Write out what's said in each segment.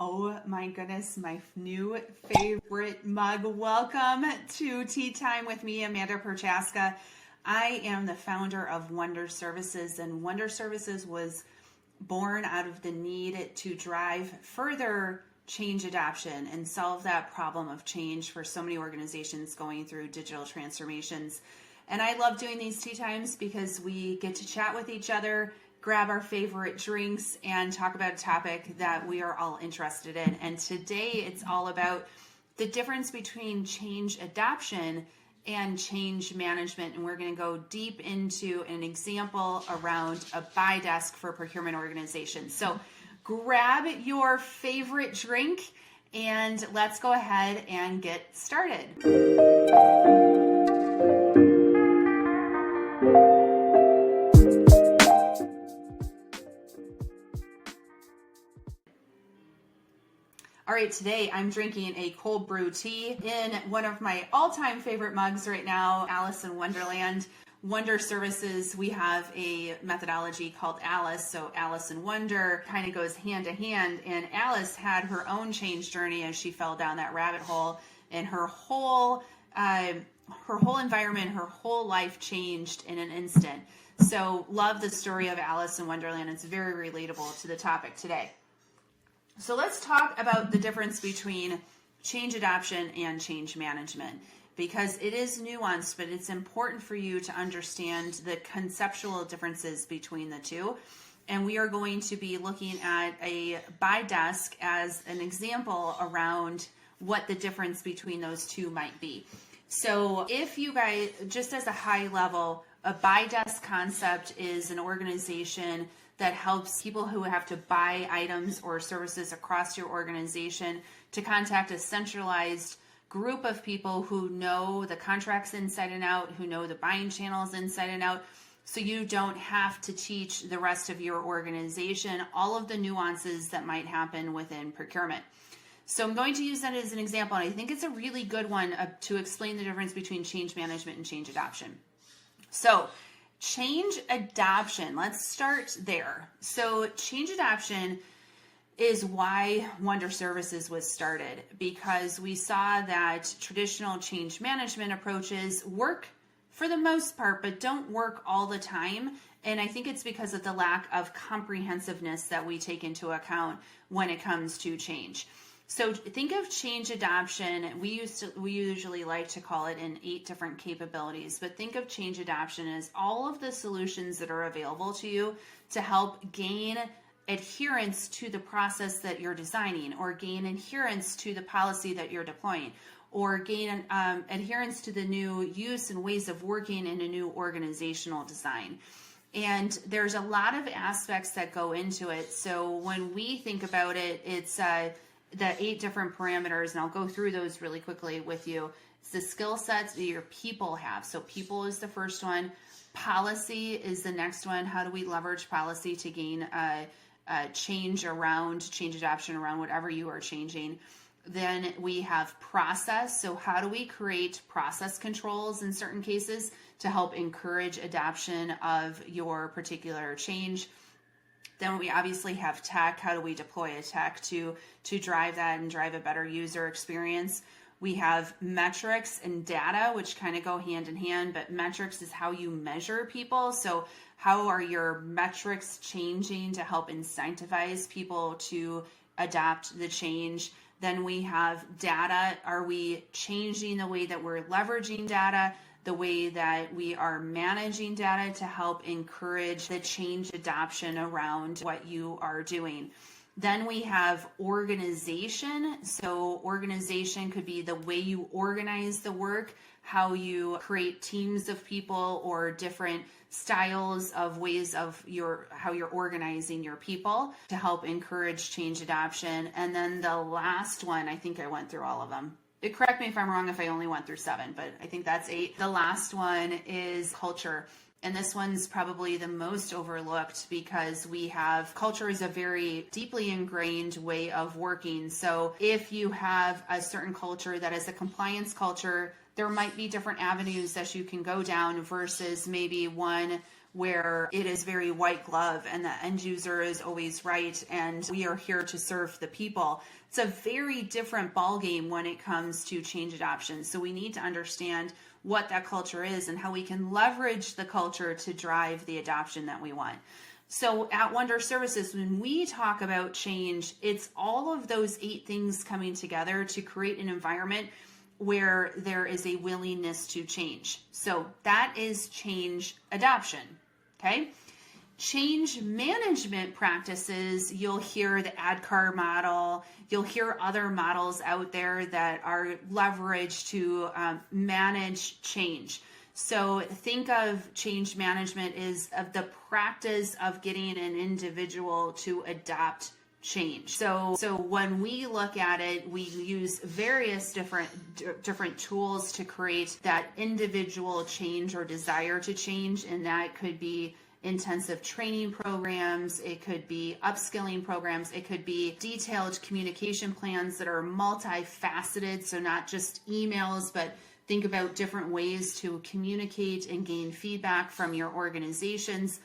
Oh my goodness, my new favorite mug. Welcome to Tea Time with me, Amanda Prochaska. I am the founder of Wonder Services, and Wonder Services was born out of the need to drive further change adoption and solve that problem of change for so many organizations going through digital transformations. And I love doing these tea times because we get to chat with each other, grab our favorite drinks, and talk about a topic that we are all interested in. And today it's all about the difference between change adoption and change management. And we're going to go deep into an example around a buy desk for procurement organizations. So grab your favorite drink and let's go ahead and get started. All right, today I'm drinking a cold brew tea in one of my all-time favorite mugs right now, Alice in Wonderland. Wonder Services, we have a methodology called Alice, so Alice in Wonder kind of goes hand to hand, and Alice had her own change journey as she fell down that rabbit hole, and her whole environment, her whole life changed in an instant. So love the story of Alice in Wonderland. It's very relatable to the topic today. So let's talk about the difference between change adoption and change management, because it is nuanced, but it's important for you to understand the conceptual differences between the two. And we are going to be looking at a buy desk as an example around what the difference between those two might be. So if you guys, just as a high level, a buy desk concept is an organization that helps people who have to buy items or services across your organization to contact a centralized group of people who know the contracts inside and out, who know the buying channels inside and out, so you don't have to teach the rest of your organization all of the nuances that might happen within procurement. So I'm going to use that as an example, and I think it's a really good one to explain the difference between change management and change adoption. So change adoption, let's start there. So change adoption is why Wonder Services was started, because we saw that traditional change management approaches work for the most part, but don't work all the time. And I think it's because of the lack of comprehensiveness that we take into account when it comes to change. So think of change adoption. We usually like to call it in 8 different capabilities, but think of change adoption as all of the solutions that are available to you to help gain adherence to the process that you're designing, or gain adherence to the policy that you're deploying, or gain adherence to the new use and ways of working in a new organizational design. And there's a lot of aspects that go into it. So when we think about it, it's the 8 different parameters, and I'll go through those really quickly with you. It's the skill sets that your people have. So people is the first one. Policy is the next one. How do we leverage policy to gain change adoption around whatever you are changing? Then we have process. So how do we create process controls in certain cases to help encourage adoption of your particular change? Then we obviously have tech. How do we deploy a tech to drive that and drive a better user experience? We have metrics and data, which kind of go hand in hand, but metrics is how you measure people. So how are your metrics changing to help incentivize people to adopt the change? Then we have data. Are we changing the way that we're leveraging data, the way that we are managing data to help encourage the change adoption around what you are doing? Then we have organization. So organization could be the way you organize the work, how you create teams of people, or different styles of ways of how you're organizing your people to help encourage change adoption. And then the last one, I think I went through all of them. Correct me if I'm wrong if I only went through 7, but I think that's 8. The last one is culture. And this one's probably the most overlooked because culture is a very deeply ingrained way of working. So if you have a certain culture that is a compliance culture, there might be different avenues that you can go down versus maybe one where it is very white glove and the end user is always right and we are here to serve the people. It's a very different ballgame when it comes to change adoption. So we need to understand what that culture is and how we can leverage the culture to drive the adoption that we want. So at Wonder Services, when we talk about change, it's all of those 8 things coming together to create an environment where there is a willingness to change. So that is change adoption, okay? Change management practices, you'll hear the ADKAR model, you'll hear other models out there that are leveraged to manage change. So think of change management as of the practice of getting an individual to adopt change. So when we look at it, we use various different tools to create that individual change or desire to change, and that could be intensive training programs, it could be upskilling programs, it could be detailed communication plans that are multifaceted, so not just emails, but think about different ways to communicate and gain feedback from your organizations.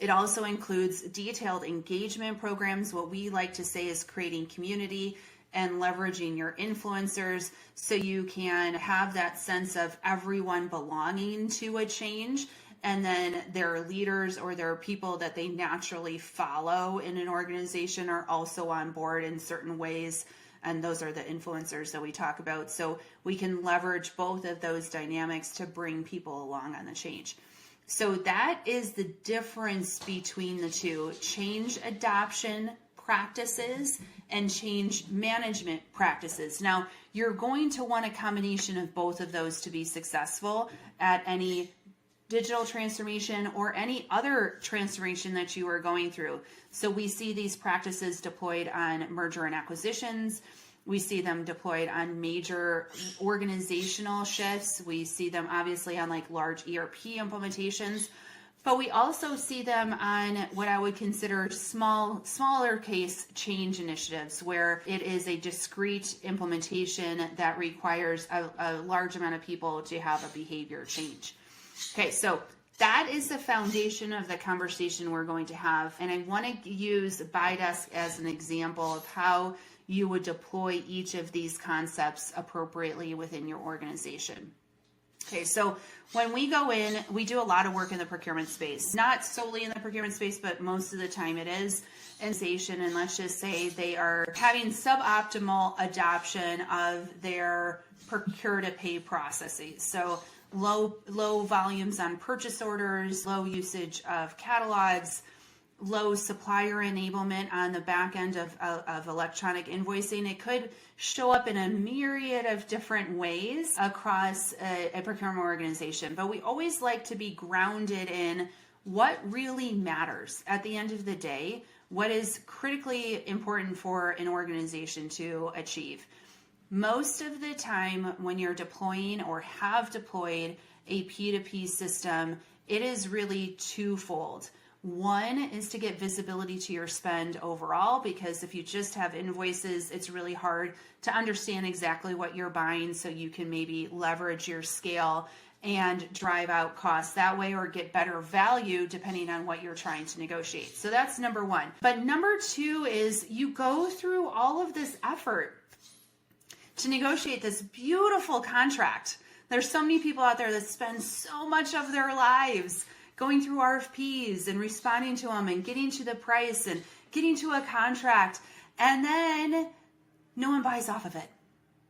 It also includes detailed engagement programs. What we like to say is creating community and leveraging your influencers so you can have that sense of everyone belonging to a change, and then their leaders or their people that they naturally follow in an organization are also on board in certain ways. And those are the influencers that we talk about. So we can leverage both of those dynamics to bring people along on the change. So that is the difference between the two: change adoption practices and change management practices. Now, you're going to want a combination of both of those to be successful at any digital transformation or any other transformation that you are going through. So we see these practices deployed on merger and acquisitions. We see them deployed on major organizational shifts. We see them obviously on like large ERP implementations, but we also see them on what I would consider smaller case change initiatives, where it is a discrete implementation that requires a large amount of people to have a behavior change. Okay, so that is the foundation of the conversation we're going to have. And I want to use ByDesk as an example of how you would deploy each of these concepts appropriately within your organization. Okay, so when we go in, we do a lot of work in the procurement space, not solely in the procurement space, but most of the time it is. And let's just say they are having suboptimal adoption of their procure to pay processes. So low volumes on purchase orders, low usage of catalogs, low supplier enablement on the back end of electronic invoicing. It could show up in a myriad of different ways across a procurement organization, but we always like to be grounded in what really matters at the end of the day, what is critically important for an organization to achieve. Most of the time when you're deploying or have deployed a P2P system, it is really twofold. One is to get visibility to your spend overall, because if you just have invoices, it's really hard to understand exactly what you're buying, so you can maybe leverage your scale and drive out costs that way, or get better value depending on what you're trying to negotiate. So that's number one. But number two is you go through all of this effort to negotiate this beautiful contract. There's so many people out there that spend so much of their lives going through RFPs and responding to them and getting to the price and getting to a contract, and then no one buys off of it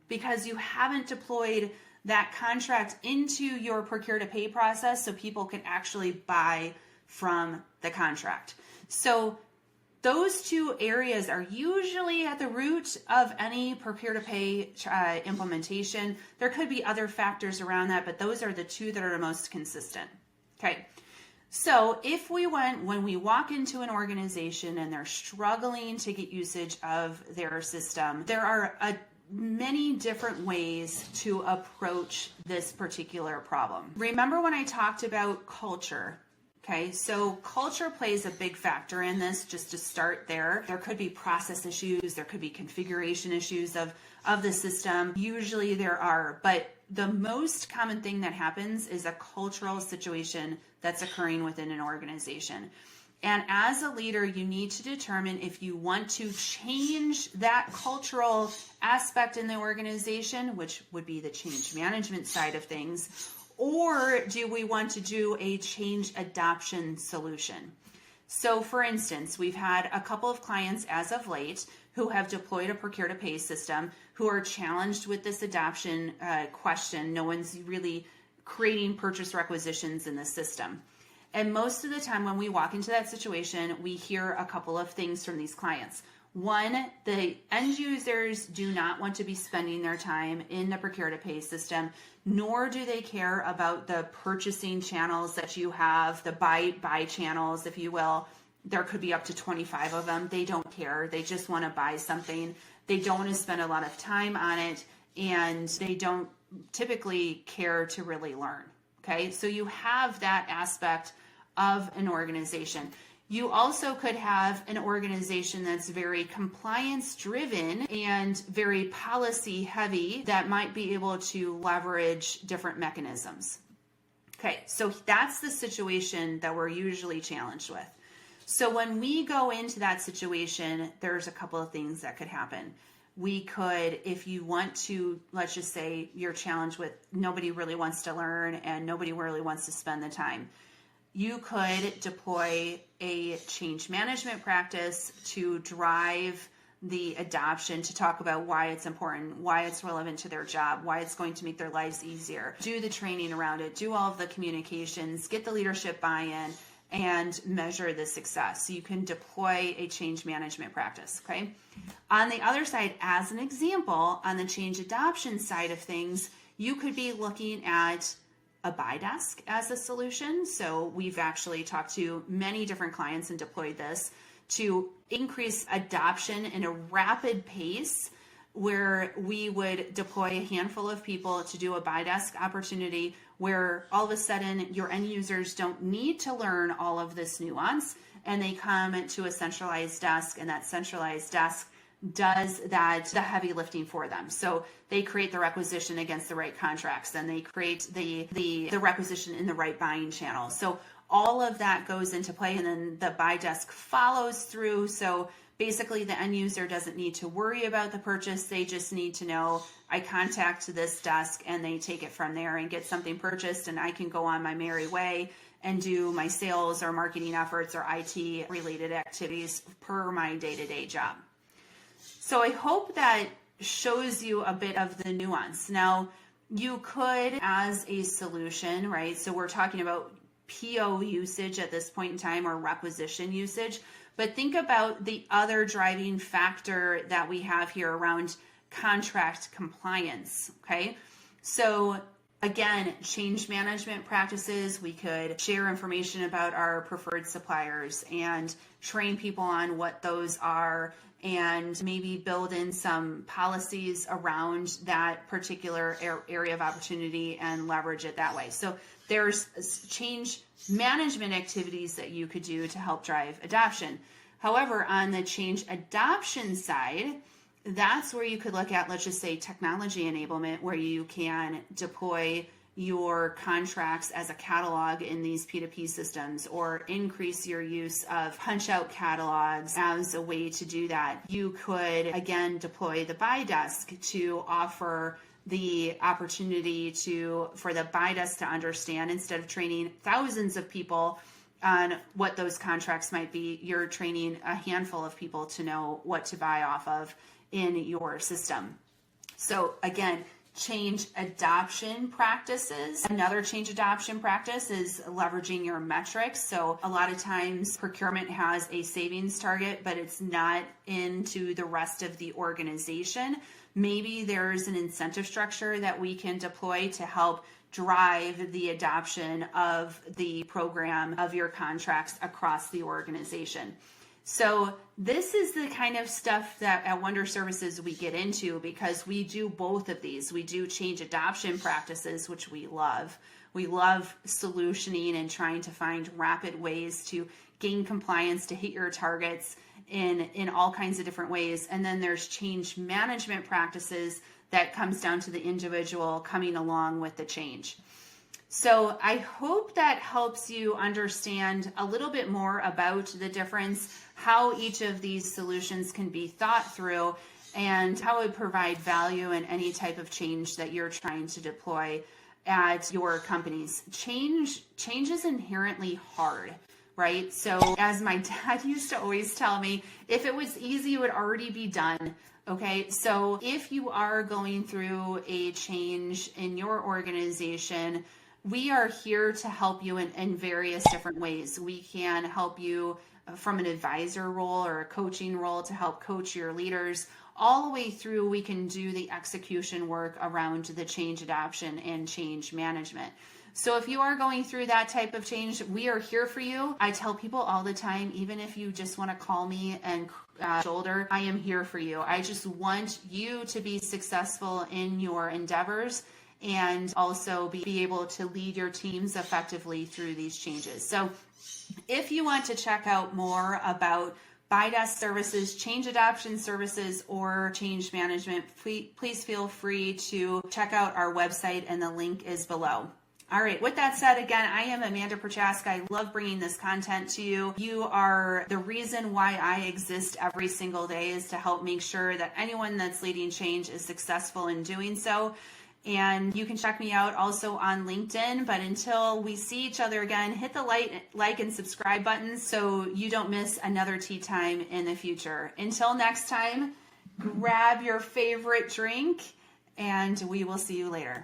because you haven't deployed that contract into your procure to pay process so people can actually buy from the contract. So those two areas are usually at the root of any procure to pay implementation. There could be other factors around that, but those are the two that are the most consistent. Okay. So when we walk into an organization and they're struggling to get usage of their system, there are many different ways to approach this particular problem. Remember when I talked about culture? Okay, so culture plays a big factor in this, just to start there. There could be process issues, there could be configuration issues of the system. Usually there are, but the most common thing that happens is a cultural situation that's occurring within an organization. And as a leader, you need to determine if you want to change that cultural aspect in the organization, which would be the change management side of things, or do we want to do a change adoption solution? So for instance, we've had a couple of clients as of late who have deployed a procure-to-pay system who are challenged with this adoption question. No one's really creating purchase requisitions in the system. And most of the time when we walk into that situation, we hear a couple of things from these clients. One, the end users do not want to be spending their time in the procure-to-pay system, nor do they care about the purchasing channels that you have, the buy channels, if you will. There could be up to 25 of them. They don't care. They just want to buy something. They don't want to spend a lot of time on it, and they don't typically care to really learn. Okay, so you have that aspect of an organization. You also could have an organization that's very compliance driven and very policy heavy that might be able to leverage different mechanisms. Okay, so that's the situation that we're usually challenged with. So when we go into that situation, there's a couple of things that could happen. We could, if you want to, let's just say you're challenged with nobody really wants to learn and nobody really wants to spend the time. You could deploy a change management practice to drive the adoption, to talk about why it's important, why it's relevant to their job, why it's going to make their lives easier, do the training around it, do all of the communications, get the leadership buy-in, and measure the success. So you can deploy a change management practice, okay? On the other side, as an example, on the change adoption side of things, you could be looking at a buy desk as a solution. So we've actually talked to many different clients and deployed this to increase adoption in a rapid pace, where we would deploy a handful of people to do a buy desk opportunity where all of a sudden your end users don't need to learn all of this nuance, and they come to a centralized desk, and that centralized desk does the heavy lifting for them. So they create the requisition against the right contracts, and they create the requisition in the right buying channel. So all of that goes into play, and then the buy desk follows through. So basically the end user doesn't need to worry about the purchase. They just need to know, I contact this desk and they take it from there and get something purchased, and I can go on my merry way and do my sales or marketing efforts or IT related activities per my day-to-day job. So I hope that shows you a bit of the nuance. Now, you could, as a solution, right? So we're talking about PO usage at this point in time, or requisition usage, but think about the other driving factor that we have here around contract compliance, okay? So again, change management practices, we could share information about our preferred suppliers and train people on what those are, and maybe build in some policies around that particular area of opportunity and leverage it that way. So there's change management activities that you could do to help drive adoption. However, on the change adoption side, that's where you could look at, let's just say, technology enablement, where you can deploy your contracts as a catalog in these P2P systems, or increase your use of punch-out catalogs as a way to do that. You could, again, deploy the buy desk to offer the opportunity for the buy desk to understand, instead of training thousands of people on what those contracts might be, you're training a handful of people to know what to buy off of in your system. So again, change adoption practices. Another change adoption practice is leveraging your metrics. So a lot of times procurement has a savings target, but it's not into the rest of the organization. Maybe there's an incentive structure that we can deploy to help drive the adoption of the program, of your contracts across the organization. So this is the kind of stuff that at Wonder Services we get into, because we do both of these. We do change adoption practices, which we love. We love solutioning and trying to find rapid ways to gain compliance, to hit your targets in all kinds of different ways. And then there's change management practices that comes down to the individual coming along with the change. So I hope that helps you understand a little bit more about the difference, how each of these solutions can be thought through, and how it would provide value in any type of change that you're trying to deploy at your companies. Change is inherently hard, right? So as my dad used to always tell me, if it was easy, it would already be done. Okay, so if you are going through a change in your organization, we are here to help you in various different ways. We can help you from an advisor role or a coaching role to help coach your leaders. All the way through, we can do the execution work around the change adoption and change management. So if you are going through that type of change, we are here for you. I tell people all the time, even if you just want to call me and shoulder, I am here for you. I just want you to be successful in your endeavors and also be able to lead your teams effectively through these changes. So if you want to check out more about BIDES services, change adoption services, or change management, please feel free to check out our website, and the link is below. All right, with that said, again, I am Amanda Prochaska. I love bringing this content to you. You are the reason why I exist every single day, is to help make sure that anyone that's leading change is successful in doing so. And you can check me out also on LinkedIn. But until we see each other again, hit the like and subscribe buttons so you don't miss another tea time in the future. Until next time, grab your favorite drink, and we will see you later.